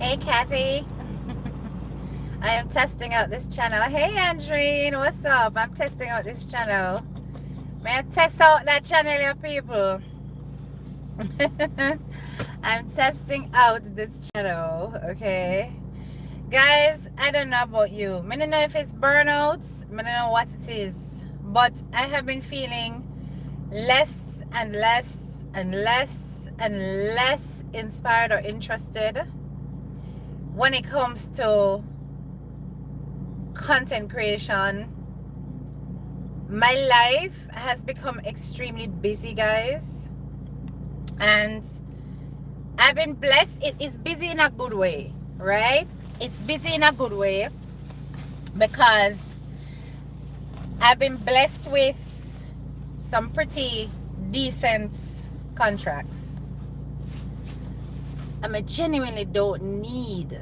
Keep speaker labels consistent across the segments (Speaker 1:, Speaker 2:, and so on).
Speaker 1: Hey, Kathy. I am testing out this channel. Hey, Andreen. What's up? I'm testing out this channel. May I test out that channel, your people? I'm testing out this channel, okay? Guys, I don't know about you. I don't know if it's burnouts. I don't know what it is. But I have been feeling less and less and less and less inspired or interested when it comes to content creation. My life has become extremely busy, guys, and I've been blessed. It is busy in a good way, right? It's busy in a good way because I've been blessed with some pretty decent contracts. I genuinely don't need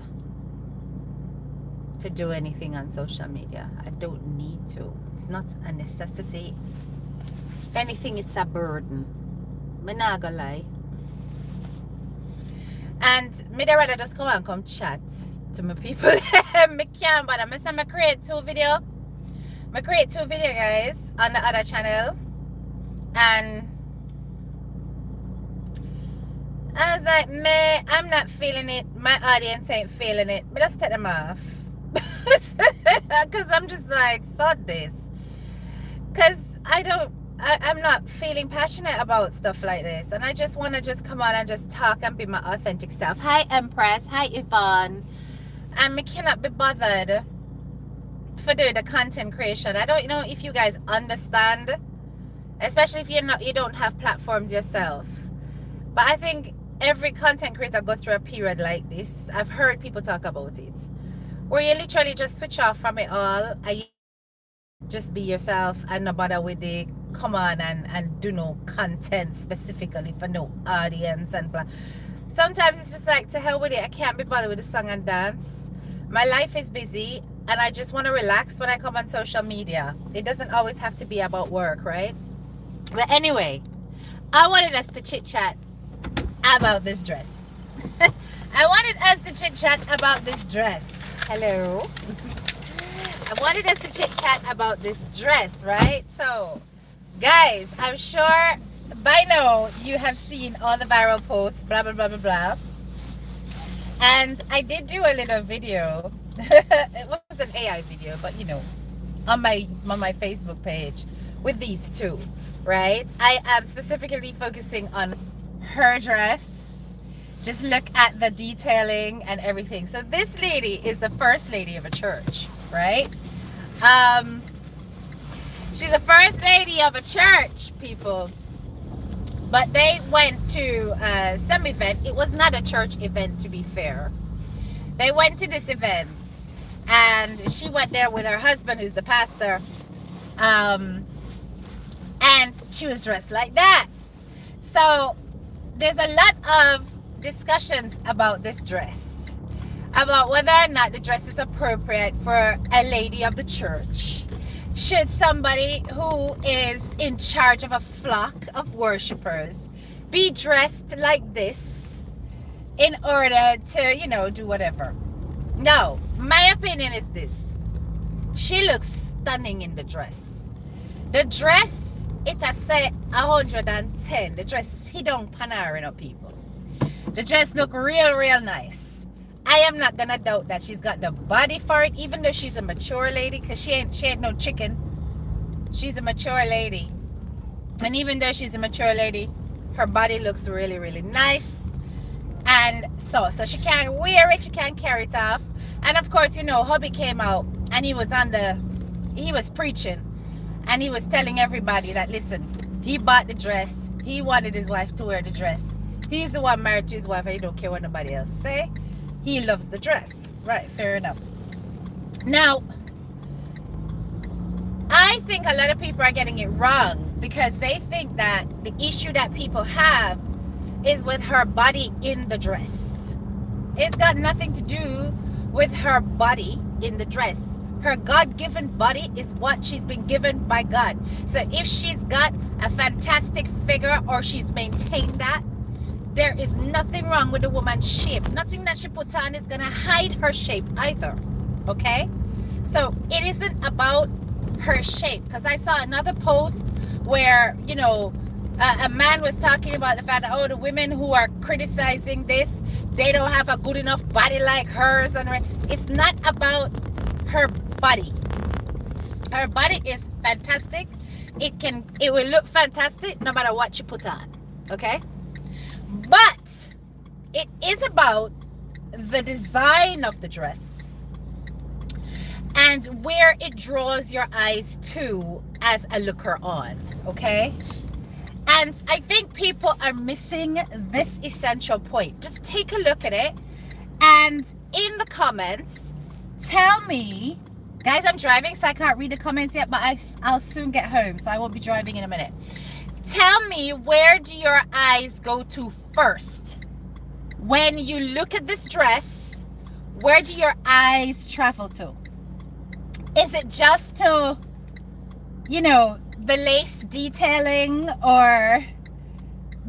Speaker 1: to do anything on social media. I don't need to. It's not a necessity. If anything, it's a burden. I'm not gonna lie. And me rather just come chat to my people. Me can't bother. I say I create two video. I create two video, guys, on the other channel, and I was like, I'm not feeling it. My audience ain't feeling it. But just take them off. Because I'm just like, sod this. Because I'm not feeling passionate about stuff like this. And I just want to just come on and just talk and be my authentic self. Hi, Empress. Hi, Yvonne. And I cannot be bothered for doing the content creation. I don't know if you guys understand, especially if you don't have platforms yourself. But I think every content creator go through a period like this. I've heard people talk about it, where you literally just switch off from it all and you just be yourself and not bother with the come on and do no content specifically for no audience and blah. Sometimes it's just like, to hell with it. I can't be bothered with the song and dance. My life is busy and I just want to relax when I come on social media. It doesn't always have to be about work, right? But anyway, I wanted us to chit chat about this dress. I wanted us to chit chat about this dress. Hello. I wanted us to chit chat about this dress, right? So, guys, I'm sure by now you have seen all the viral posts, blah, blah, blah, blah, blah. And I did do a little video. It was an AI video, but you know, on my Facebook page with these two, right? I am specifically focusing on her dress. Just look at the detailing and everything. So this lady is the first lady of a church, right? She's the first lady of a church, people. But they went to some event. It was not a church event, to be fair. They went to this event, and she went there with her husband, who's the pastor. And she was dressed like that. So there's a lot of discussions about this dress, about whether or not the dress is appropriate for a lady of the church. Should somebody who is in charge of a flock of worshipers be dressed like this in order to, you know, do whatever? No, my opinion is this: she looks stunning in the dress. The dress, it has say 110. The dress hit on Panarino, people. The dress look real nice. I am not gonna doubt that she's got the body for it, even though she's a mature lady, because she ain't no chicken. She's a mature lady. And even though she's a mature lady, her body looks really nice. And so she can't wear it, she can't carry it off. And of course, you know, hubby came out and he was preaching. And he was telling everybody that, listen, he bought the dress. He wanted his wife to wear the dress. He's the one married to his wife and he don't care what nobody else say. He loves the dress. Right, fair enough. Now, I think a lot of people are getting it wrong because they think that the issue that people have is with her body in the dress. It's got nothing to do with her body in the dress. Her God-given body is what she's been given by God. So if she's got a fantastic figure or she's maintained that, there is nothing wrong with the woman's shape. Nothing that she puts on is gonna hide her shape either. Okay? So it isn't about her shape. Because I saw another post where, you know, a man was talking about the fact that, oh, the women who are criticizing this, they don't have a good enough body like hers. And it's not about her body. Her body is fantastic. It will look fantastic no matter what you put on. Okay? But it is about the design of the dress and where it draws your eyes to as a looker on. Okay? And I think people are missing this essential point. Just take a look at it, and in the comments, tell me, guys, I'm driving, so I can't read the comments yet, but I'll soon get home, so I won't be driving in a minute. Tell me, where do your eyes go to first? When you look at this dress, where do your eyes travel to? Is it just to, you know, the lace detailing or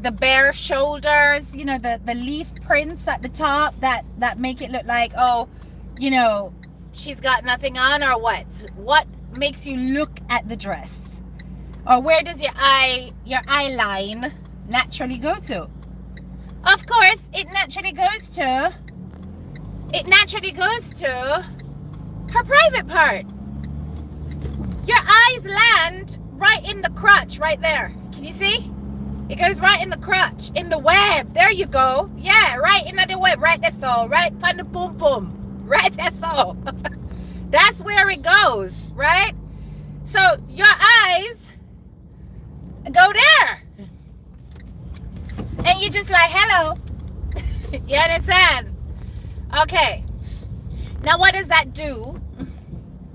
Speaker 1: the bare shoulders, you know, the leaf prints at the top that make it look like, oh, you know, she's got nothing on, or what makes you look at the dress? Or where does your eye line naturally go to? Of course, it naturally goes to her private part. Your eyes land right in the crotch, right there. Can you see? It goes right in the crotch, in the web. There you go. Yeah, right in the web. Right, that's all. Right, on the boom boom. Right, that's all. That's where it goes, right? So your eyes go there. And you just like, hello. You understand? Okay. Now what does that do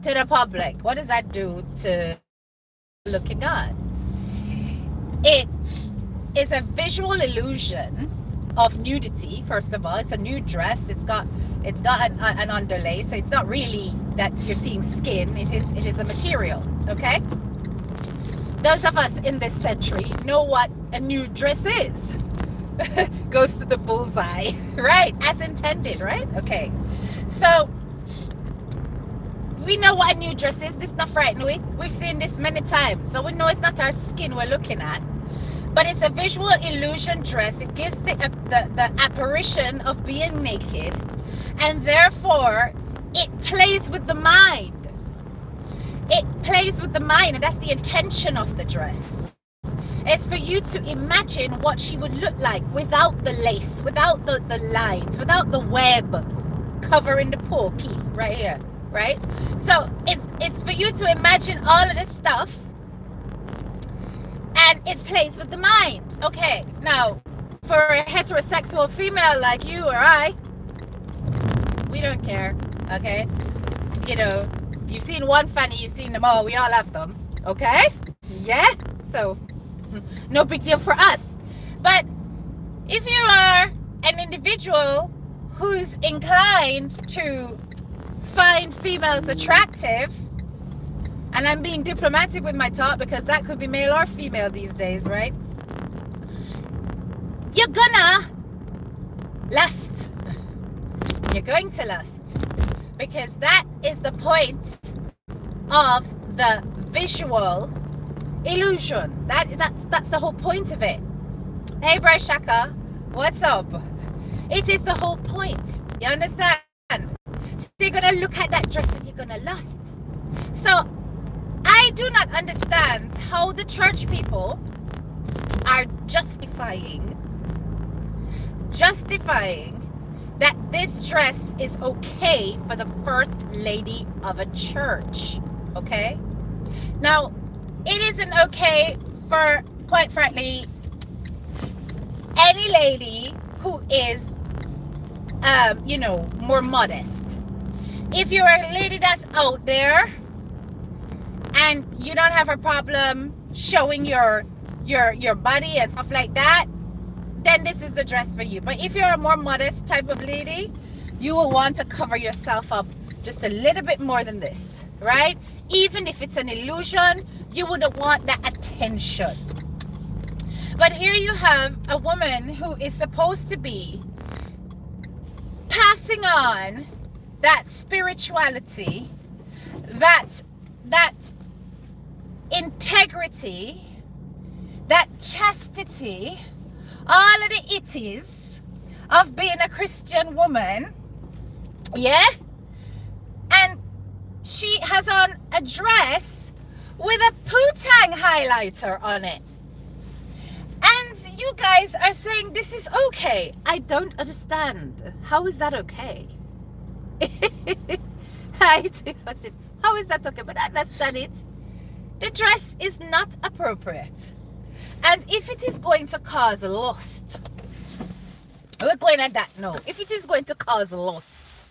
Speaker 1: to the public? What does that do to looking on? It is a visual illusion of nudity. First of all, it's a nude dress. It's got an underlay, so it's not really that you're seeing skin. It is a material. Okay. Those of us in this century know what a nude dress is. Goes to the bullseye, right? As intended, right? Okay. So we know what a nude dress is. This is not frightening. We've seen this many times. So we know it's not our skin we're looking at. But it's a visual illusion dress. It gives the apparition of being naked. And therefore, it plays with the mind. It plays with the mind. And that's the intention of the dress. It's for you to imagine what she would look like without the lace, without the lines, without the web covering the pokey right here. Right? So it's for you to imagine all of this stuff, and it plays with the mind. Okay, now for a heterosexual female like you or I, we don't care. Okay, you know, you've seen one fanny, you've seen them all. We all have them. Okay, yeah. So no big deal for us. But if you are an individual who's inclined to find females attractive, and I'm being diplomatic with my talk because that could be male or female these days, right? You're gonna lust. You're going to lust, because that is the point of the visual illusion. That's the whole point of it. Hey Shaka, what's up? It is the whole point. You understand? So you're gonna look at that dress and you're gonna lust. So I do not understand how the church people are justifying that this dress is okay for the first lady of a church. Okay? Now, it isn't okay for, quite frankly, any lady who is more modest. If you're a lady that's out there and you don't have a problem showing your body and stuff like that, then this is the dress for you. But if you're a more modest type of lady, you will want to cover yourself up just a little bit more than this, right? Even if it's an illusion, you wouldn't want that attention. But here you have a woman who is supposed to be passing on that spirituality, that that integrity, that chastity, all of the itties of being a Christian woman. Yeah? And she has on a dress with a putang highlighter on it. And you guys are saying this is okay. I don't understand. How is that okay? What's this? How is that okay? But I understand it. The dress is not appropriate. And if it is going to cause lust, we're going at that now. If it is going to cause lust,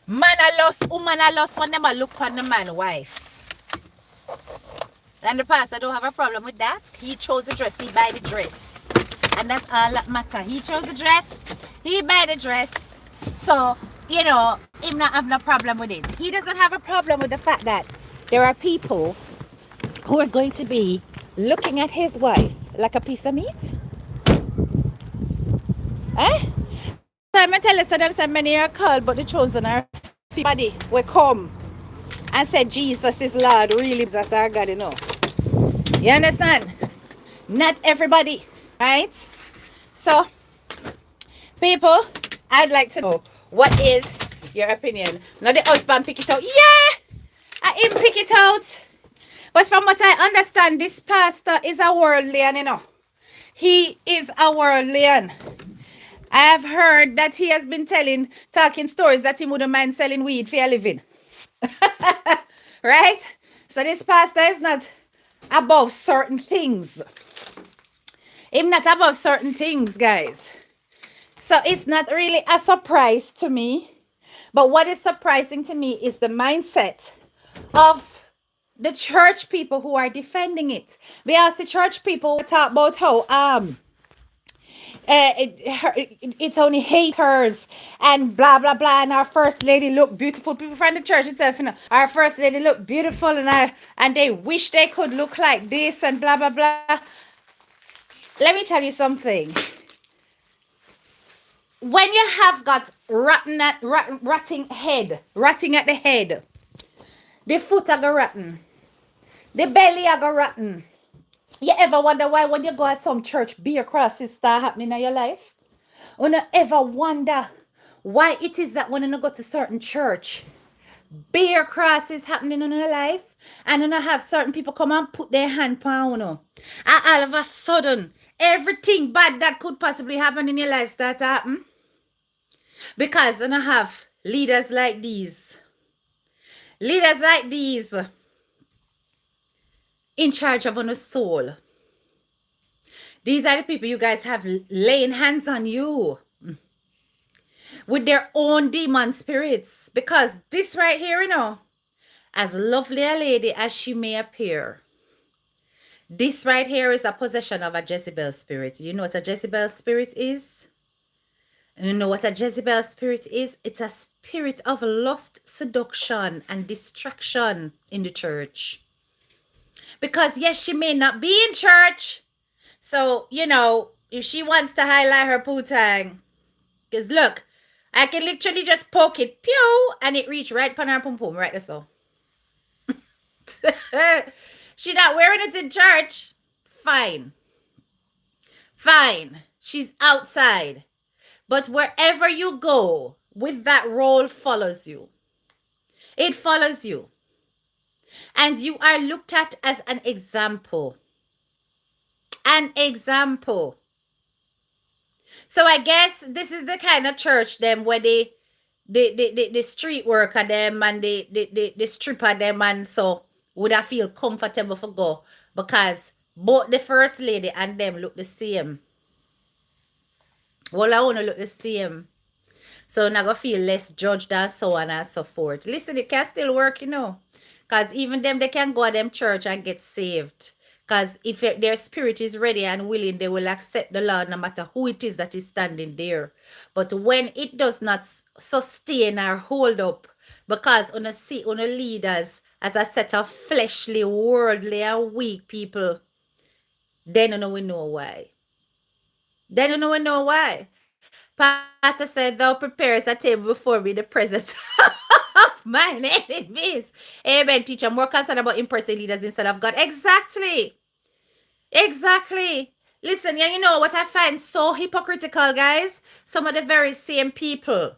Speaker 1: man a lust, woman a lust when them a look on the man wife. And the pastor don't have a problem with that. He chose the dress, he buy the dress. And that's all that matter. He chose the dress, he buy the dress. So, you know, him not have no problem with it. He doesn't have a problem with the fact that there are people who are going to be looking at his wife like a piece of meat. Eh? Time I tell us that so many are called, but the chosen are few. Body will come and say Jesus is Lord, really Jesus our God, you know. You understand? Not everybody, right? So, people, I'd like to know, what is your opinion? Now the husband pick it out. Yeah! I him pick it out. But from what I understand, this pastor is a worldlian, you know. He is a worldlian. I have heard that he has been talking stories that he wouldn't mind selling weed for a living. Right? So this pastor is not above certain things. Him not above certain things, guys. So it's not really a surprise to me. But what is surprising to me is the mindset of the church people who are defending it. We ask the church people talk about how it's only haters and blah blah blah, and our first lady look beautiful. People from the church itself, you know, our first lady look beautiful, and they wish they could look like this and blah blah blah. Let me tell you something. When you have got rotting at the head, the foot are go rotten, the belly are go rotten. You ever wonder why when you go at some church beer crosses start happening in your life? Or you ever wonder why it is that when you go to certain church, beer crosses happening in your life, and you have certain people come and put their hand on you, and all of a sudden, everything bad that could possibly happen in your life start to happen? Because you have leaders like these in charge of your soul. These are the people you guys have laying hands on you with their own demon spirits. Because this right here, you know, as lovely a lady as she may appear, this right here is a possession of a Jezebel spirit. You know what a Jezebel spirit is? And you know what a Jezebel spirit is? It's a spirit of lust, seduction, and distraction in the church. Because yes, she may not be in church. So, you know, if she wants to highlight her putang, because look, I can literally just poke it, pew, and it reach right upon her pum pum, right there so. She not wearing it in church. Fine. She's outside. But wherever you go, with that role follows you. It follows you. And you are looked at as an example. An example. So I guess this is the kind of church them where the street worker them and the stripper them and so would I feel comfortable for go, because both the first lady and them look the same. Well, I want to look the same. So I'm not going to feel less judged and so on and so forth. Listen, it can still work, you know. Because even them, they can go to them church and get saved. Because if their spirit is ready and willing, they will accept the Lord no matter who it is that is standing there. But when it does not sustain or hold up, because on a leaders as a set of fleshly, worldly, and weak people, Then you know we know why. Then you know we know why. Pastor said, thou preparest a table before me in the presence of mine enemies. Amen, teacher. I'm more concerned about impressing leaders instead of God. Exactly. Exactly. Listen, yeah, you know what I find so hypocritical, guys? Some of the very same people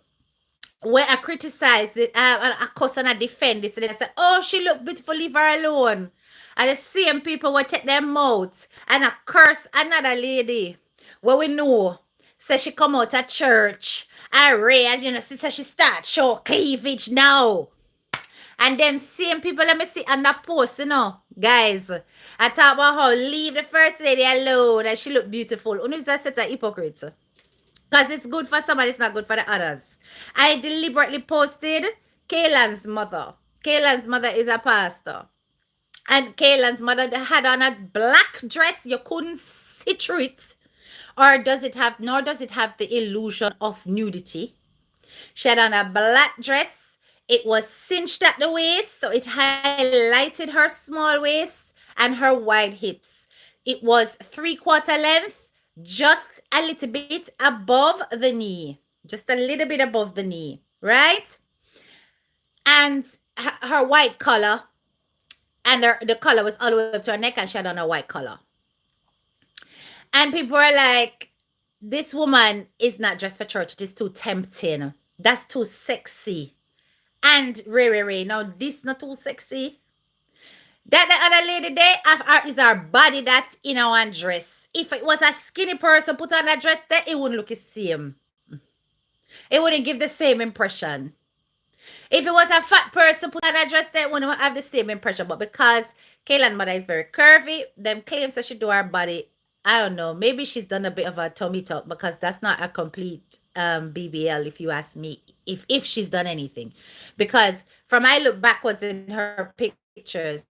Speaker 1: where I criticize it, I cuss and I defend this, and I say, oh, she look beautiful, leave her alone. And the same people will take their mouth and I curse another lady where we know. Say she come out of church. I read, she said she start show cleavage now. And them same people, let me see on that post, guys. I talk about how leave the first lady alone and she look beautiful. Who is that set a hypocrite? Because it's good for somebody, it's not good for the others. I deliberately posted Kaylan's mother. Kaylan's mother is a pastor. And Kaylan's mother had on a black dress. You couldn't see through it. Nor does it have the illusion of nudity. She had on a black dress. It was cinched at the waist, so it highlighted her small waist and her wide hips. It was 3/4 length, just a little bit above the knee. Just a little bit above the knee, right? And her white collar, and the collar was all the way up to her neck, and she had on a white collar. And people were like, this woman is not dressed for church. It is too tempting. That's too sexy. And Ray, now this not too sexy. That the other lady there is our body that's in our dress. If it was a skinny person put on a dress there, it wouldn't look the same. It wouldn't give the same impression. If it was a fat person put on a dress there, it wouldn't have the same impression. But because Kaylan's mother is very curvy, them claims that she do her body, I don't know, maybe she's done a bit of a tummy tuck, because that's not a complete BBL, if you ask me, if she's done anything. Because from I look backwards in her pictures,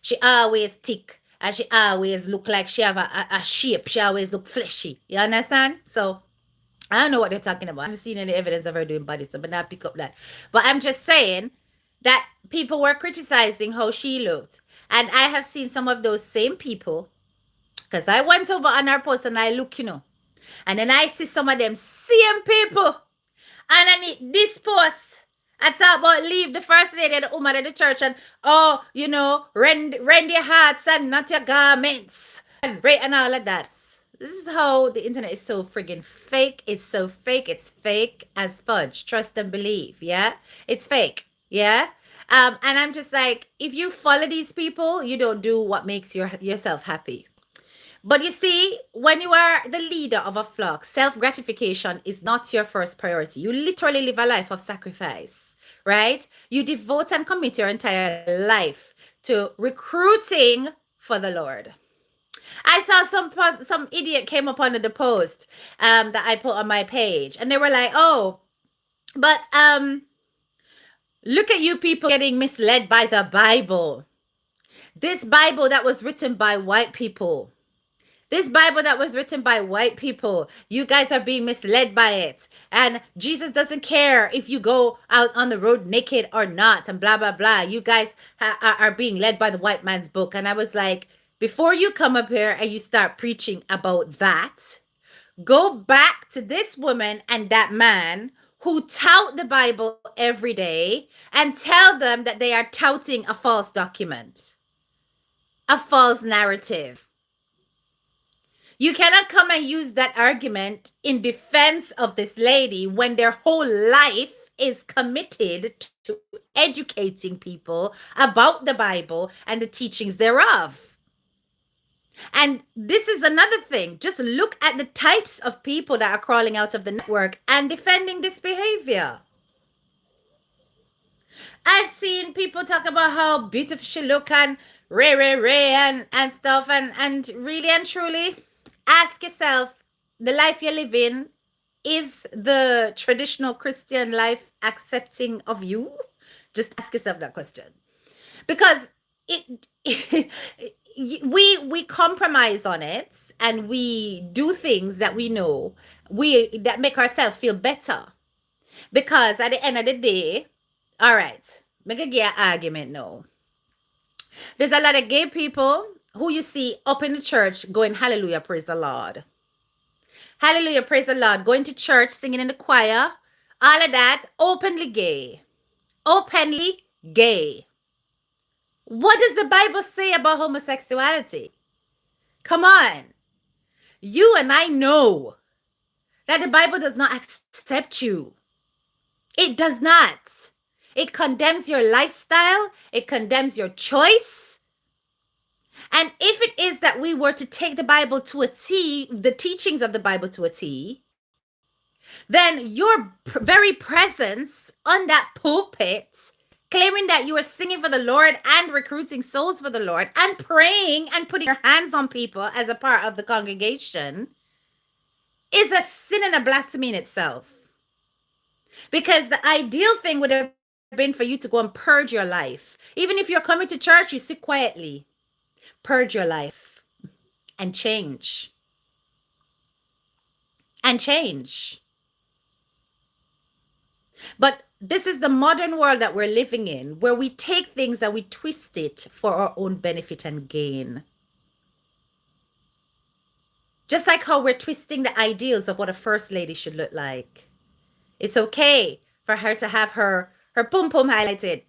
Speaker 1: she always thick and she always look like she have a shape. She always look fleshy. You understand? So I don't know what they're talking about. I haven't seen any evidence of her doing body stuff, but not pick up that. But I'm just saying that people were criticizing how she looked. And I have seen some of those same people, because I went over on her post and I look, and then I see some of them same people underneath this post. I talk about leave the first lady and the woman in the church and, rend your hearts and not your garments and all of that. This is how the internet is so friggin' fake. It's so fake. It's fake as fudge. Trust and believe. Yeah. It's fake. Yeah. And I'm just like, if you follow these people, you don't do what makes yourself happy. But you see, when you are the leader of a flock, self-gratification is not your first priority. You literally live a life of sacrifice, right? You devote and commit your entire life to recruiting for the Lord. I saw some idiot came up under the post that I put on my page, and they were like, oh, but look at you people getting misled by the Bible. This Bible that was written by white people. This Bible that was written by white people, you guys are being misled by it. And Jesus doesn't care if you go out on the road naked or not and blah, blah, blah. You guys are being led by the white man's book. And I was like, before you come up here and you start preaching about that, go back to this woman and that man who tout the Bible every day and tell them that they are touting a false document, a false narrative. You cannot come and use that argument in defense of this lady when their whole life is committed to educating people about the Bible and the teachings thereof. And this is another thing. Just look at the types of people that are crawling out of the network and defending this behavior. I've seen people talk about how beautiful she look and Ray and stuff, and really and truly, ask yourself, the life you're living, is the traditional Christian life accepting of you? Just ask yourself that question. Because we compromise on it and we do things that we know that make ourselves feel better. Because at the end of the day, all right, make a gay argument now. There's a lot of gay people who you see up in the church going, hallelujah, praise the Lord. Hallelujah, praise the Lord. Going to church, singing in the choir, all of that, openly gay. Openly gay. What does the Bible say about homosexuality? Come on. You and I know that the Bible does not accept you. It does not. It condemns your lifestyle. It condemns your choice. And if it is that we were to take the Bible to a T, the teachings of the Bible to a T, then your very presence on that pulpit, claiming that you are singing for the Lord and recruiting souls for the Lord and praying and putting your hands on people as a part of the congregation, is a sin and a blasphemy in itself. Because the ideal thing would have been for you to go and purge your life. Even if you're coming to church, you sit quietly. Purge your life and change. And change. But this is the modern world that we're living in, where we take things and we twist it for our own benefit and gain. Just like how we're twisting the ideals of what a first lady should look like. It's okay for her to have her pum pum highlighted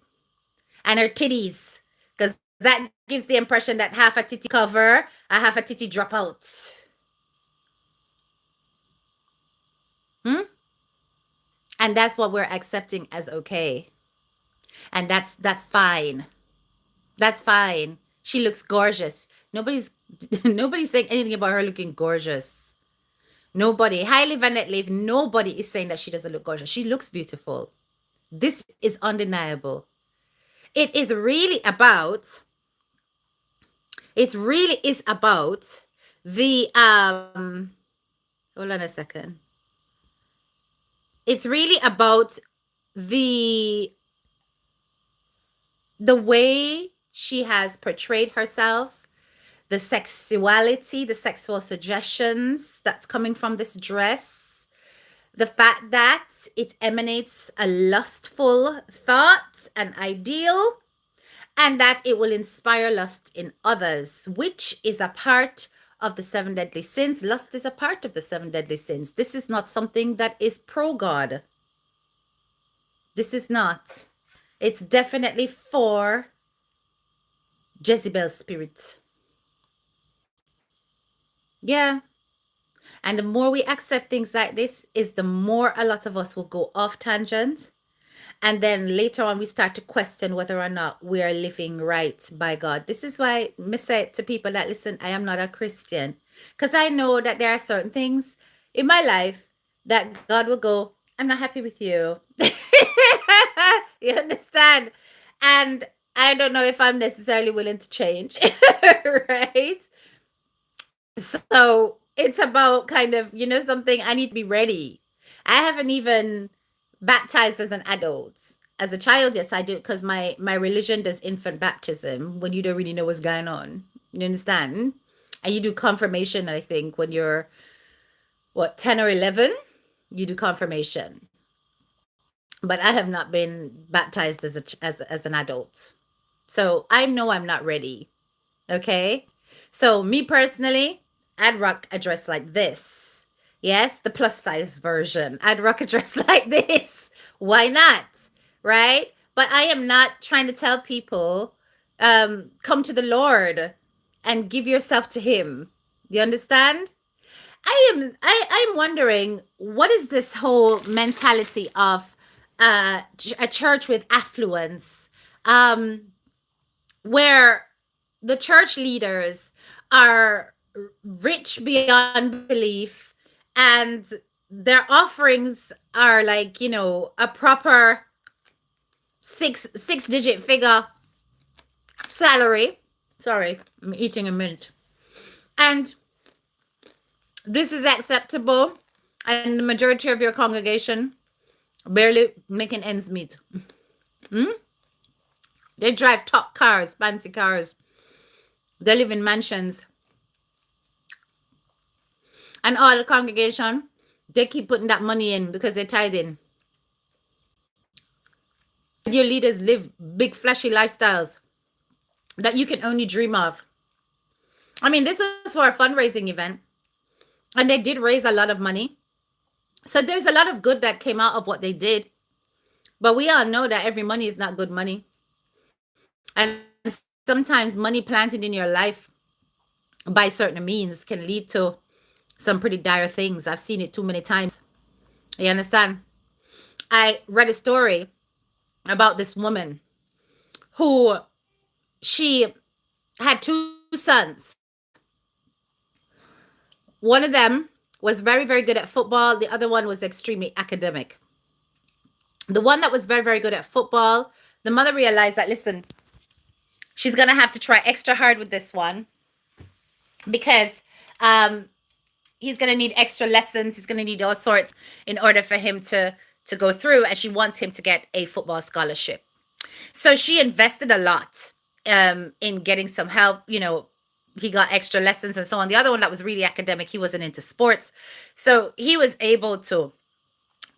Speaker 1: and her titties, because that gives the impression that half a titty cover and half a titty drop out. And that's what we're accepting as okay. And that's fine. That's fine. She looks gorgeous. Nobody's saying anything about her looking gorgeous. Nobody. Highly Vanette nobody is saying that she doesn't look gorgeous. She looks beautiful. This is undeniable. It really is about the hold on a second. It's really about the way she has portrayed herself, the sexuality, the sexual suggestions that's coming from this dress, the fact that it emanates a lustful thought, an ideal, and that it will inspire lust in others, which is a part of the 7 deadly sins. Lust is a part of the 7 deadly sins. This is not something that is pro-God. This is not. It's definitely for Jezebel's spirit. Yeah. And the more we accept things like this, is the more a lot of us will go off tangent. And then later on, we start to question whether or not we are living right by God. This is why I say to people that, listen, I am not a Christian. Because I know that there are certain things in my life that God will go, I'm not happy with you. You understand? And I don't know if I'm necessarily willing to change. Right? So it's about kind of, something, I need to be ready. I haven't even baptized as an adult. As a child, yes, I do, because my religion does infant baptism when you don't really know what's going on. You understand? And you do confirmation, I think, when you're, 10 or 11? You do confirmation. But I have not been baptized as an adult. So I know I'm not ready. Okay? So me personally, I'd rock a dress like this. Yes, the plus size version. I'd rock a dress like this. Why not? Right? But I am not trying to tell people, come to the Lord and give yourself to him. Do you understand? I'm wondering, what is this whole mentality of a church with affluence, where the church leaders are rich beyond belief, and their offerings are like, a proper six-digit figure salary. Sorry, I'm eating a mint. And this is acceptable, and the majority of your congregation barely making ends meet. They drive top cars, fancy cars. They live in mansions. And all the congregation, they keep putting that money in because they're tithing. Your leaders live big, flashy lifestyles that you can only dream of. I mean, this was for a fundraising event, and they did raise a lot of money. So there's a lot of good that came out of what they did. But we all know that every money is not good money. And sometimes money planted in your life by certain means can lead to some pretty dire things. I've seen it too many times. You understand? I read a story about this woman who she had two sons. One of them was very, very good at football. The other one was extremely academic. The one that was very, very good at football, the mother realized that, listen, she's going to have to try extra hard with this one because he's going to need extra lessons. He's going to need all sorts in order for him to go through. And she wants him to get a football scholarship. So she invested a lot in getting some help. You know, he got extra lessons and so on. The other one that was really academic, he wasn't into sports. So he was able to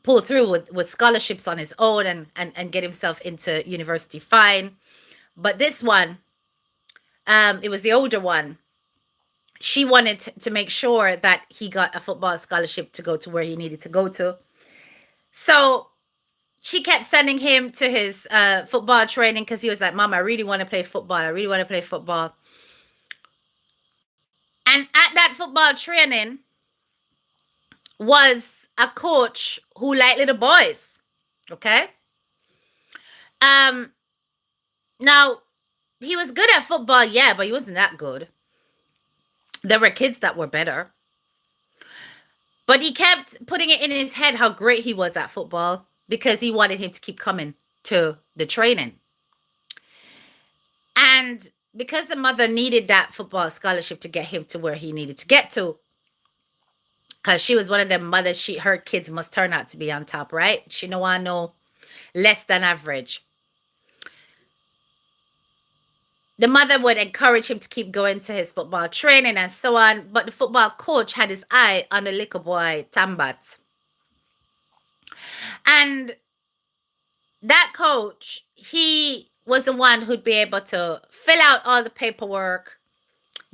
Speaker 1: pull through with scholarships on his own and get himself into university fine. But this one, it was the older one. She wanted to make sure that he got a football scholarship to go to where he needed to go to. So she kept sending him to his football training because he was like, Mom, I really want to play football. I really want to play football. And at that football training was a coach who liked little boys. Okay. Now, he was good at football, yeah, but he wasn't that good. There were kids that were better. But he kept putting it in his head how great he was at football because he wanted him to keep coming to the training. And because the mother needed that football scholarship to get him to where he needed to get to, because she was one of them mothers, her kids must turn out to be on top, right? She don't want no less than average. The mother would encourage him to keep going to his football training and so on. But the football coach had his eye on the little boy, Tambat. And that coach, he was the one who'd be able to fill out all the paperwork,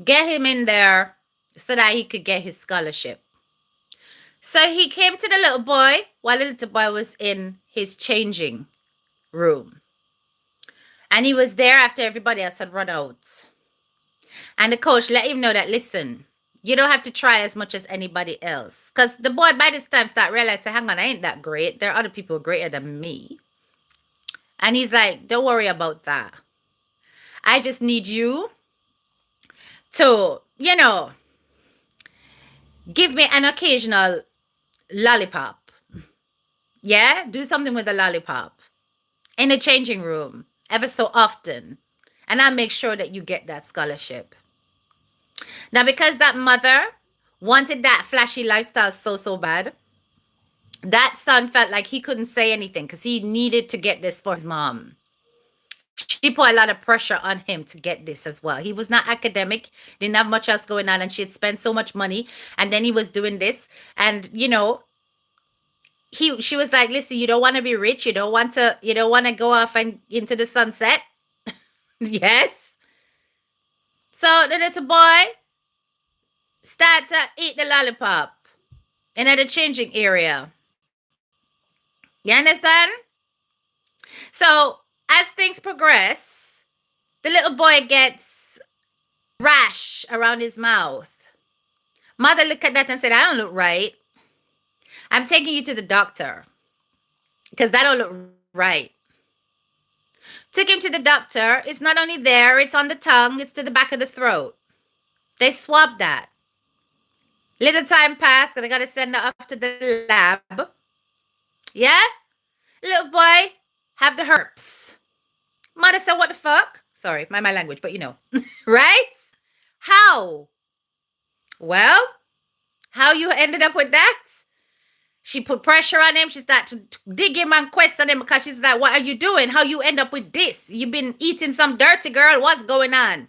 Speaker 1: get him in there so that he could get his scholarship. So he came to the little boy while the little boy was in his changing room. And he was there after everybody else had run out. And the coach let him know that, listen, you don't have to try as much as anybody else. Because the boy by this time start realizing, hang on, I ain't that great. There are other people greater than me. And he's like, don't worry about that. I just need you to, give me an occasional lollipop. Yeah? Do something with the lollipop. In the changing room. Ever so often. And I'll make sure that you get that scholarship. Now, because that mother wanted that flashy lifestyle so bad, that son felt like he couldn't say anything because he needed to get this for his mom. She put a lot of pressure on him to get this as well. He was not academic, didn't have much else going on, and she had spent so much money, and then he was doing this. And, she was like, listen, you don't want to be rich, you don't want to go off and into the sunset. Yes. So the little boy started to eat the lollipop in the changing area. You understand? So as things progress, the little boy gets rash around his mouth. Mother looked at that and said, I don't look right. I'm taking you to the doctor because that don't look right. Took him to the doctor. It's not only there, it's on the tongue, it's to the back of the throat. They swabbed that. Little time passed because they got to send her off to the lab. Yeah? Little boy have the herpes. Mother said, what the fuck? Sorry, my language, but right? How? Well, how you ended up with that? She put pressure on him. She started to dig him and question him because she's like, what are you doing? How you end up with this? You've been eating some dirty, girl. What's going on?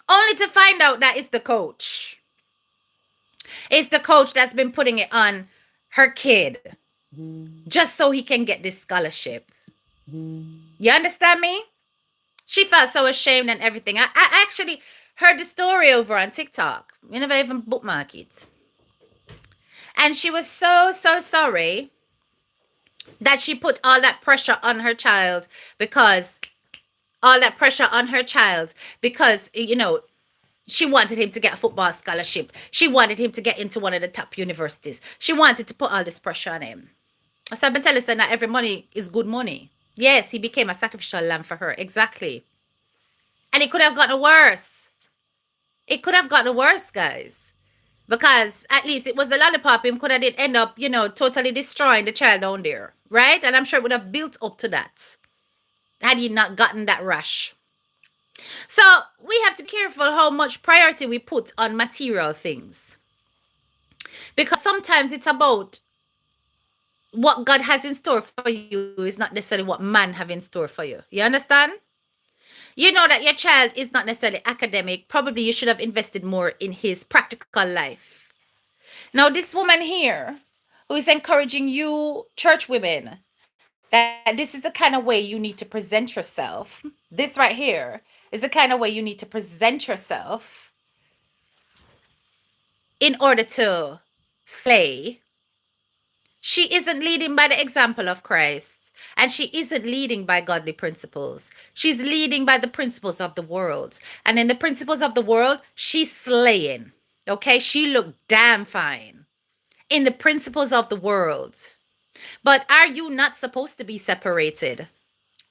Speaker 1: Only to find out that it's the coach. It's the coach that's been putting it on her kid just so he can get this scholarship. You understand me? She felt so ashamed and everything. I actually heard the story over on TikTok. You never even bookmark it. And she was so, so sorry that she put all that pressure on her child because all that pressure on her child because, she wanted him to get a football scholarship. She wanted him to get into one of the top universities. She wanted to put all this pressure on him. So I've been telling her that every money is good money. Yes, he became a sacrificial lamb for her. Exactly. And it could have gotten worse. It could have gotten worse, guys. Because at least it was the lollipop. Him could have did end up, totally destroying the child down there. Right? And I'm sure it would have built up to that had he not gotten that rush. So we have to be careful how much priority we put on material things. Because sometimes it's about what God has in store for you is not necessarily what man have in store for you. You understand? You know that your child is not necessarily academic. Probably you should have invested more in his practical life. Now, this woman here who is encouraging you, church women, that this is the kind of way you need to present yourself. This right here is the kind of way you need to present yourself in order to slay. She isn't leading by the example of Christ, and she isn't leading by godly principles. She's leading by the principles of the world. And in the principles of the world, she's slaying. Okay? She looked damn fine in the principles of the world. But are you not supposed to be separated?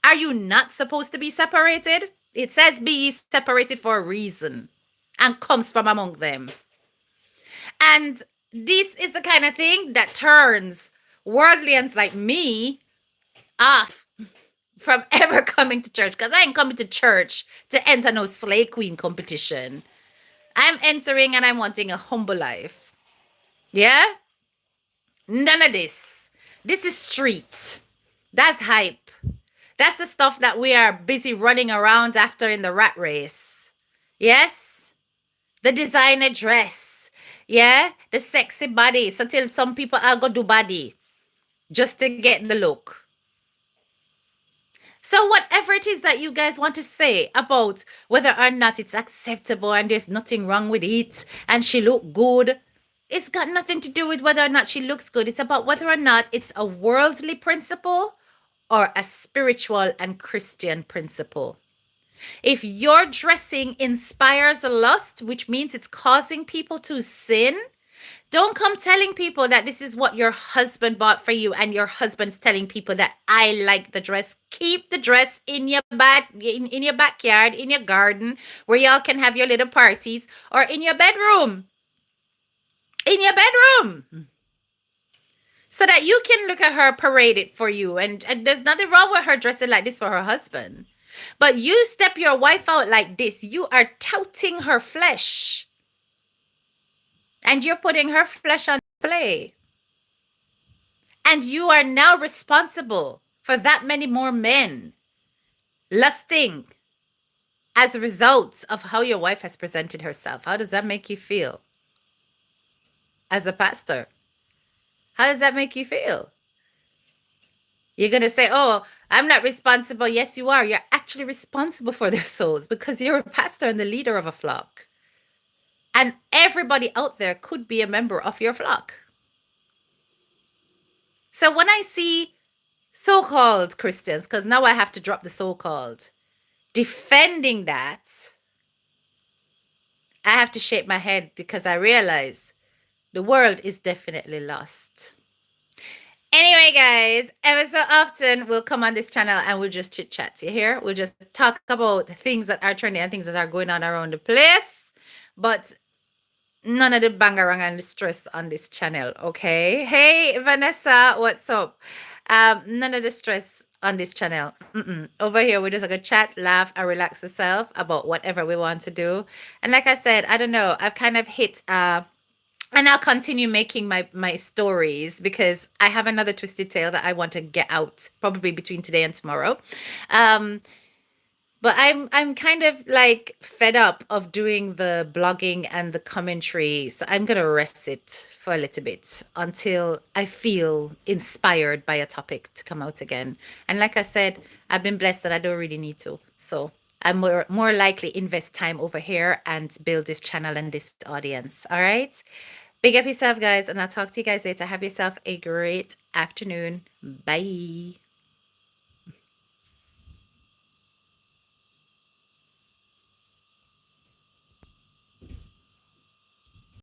Speaker 1: Are you not supposed to be separated? It says be separated for a reason and comes from among them. And this is the kind of thing that turns worldlians like me off from ever coming to church, because I ain't coming to church to enter no slay queen competition. I'm entering and I'm wanting a humble life. Yeah? None of this. This is street. That's hype. That's the stuff that we are busy running around after in the rat race. Yes? The designer dress. Yeah? The sexy body. So till some people are going to do body just to get the look. So whatever it is that you guys want to say about whether or not it's acceptable and there's nothing wrong with it and she look good, it's got nothing to do with whether or not she looks good. It's about whether or not it's a worldly principle or a spiritual and Christian principle. If your dressing inspires lust, which means it's causing people to sin, don't come telling people that this is what your husband bought for you and your husband's telling people that I like the dress. Keep the dress in your in your backyard, in your garden, where y'all can have your little parties, or in your bedroom. In your bedroom. So that you can look at her, parade it for you. And there's nothing wrong with her dressing like this for her husband. But you step your wife out like this, you are touting her flesh. And you're putting her flesh on display. And you are now responsible for that many more men lusting as a result of how your wife has presented herself. How does that make you feel? As a pastor, how does that make you feel? You're going to say, oh, I'm not responsible. Yes, you are. You're actually responsible for their souls because you're a pastor and the leader of a flock. And everybody out there could be a member of your flock. So when I see so-called Christians, because now I have to drop the so-called, defending that, I have to shake my head because I realize the world is definitely lost. Anyway, guys, ever so often we'll come on this channel and we'll just chit chat. You hear? We'll just talk about things that are trending and things that are going on around the place. But none of the bangarang and the stress on this channel, okay? Hey, Vanessa, what's up? None of the stress on this channel. Over here, we're just going to chat, laugh, and relax ourselves about whatever we want to do. And like I said, I don't know, I've kind of hit... and I'll continue making my stories because I have another twisted tale that I want to get out probably between today and tomorrow. But I'm kind of like fed up of doing the blogging and the commentary. So I'm going to rest it for a little bit until I feel inspired by a topic to come out again. And like I said, I've been blessed that I don't really need to. So I more likely invest time over here and build this channel and this audience. All right. Big up yourself, guys, and I'll talk to you guys later. Have yourself a great afternoon. Bye.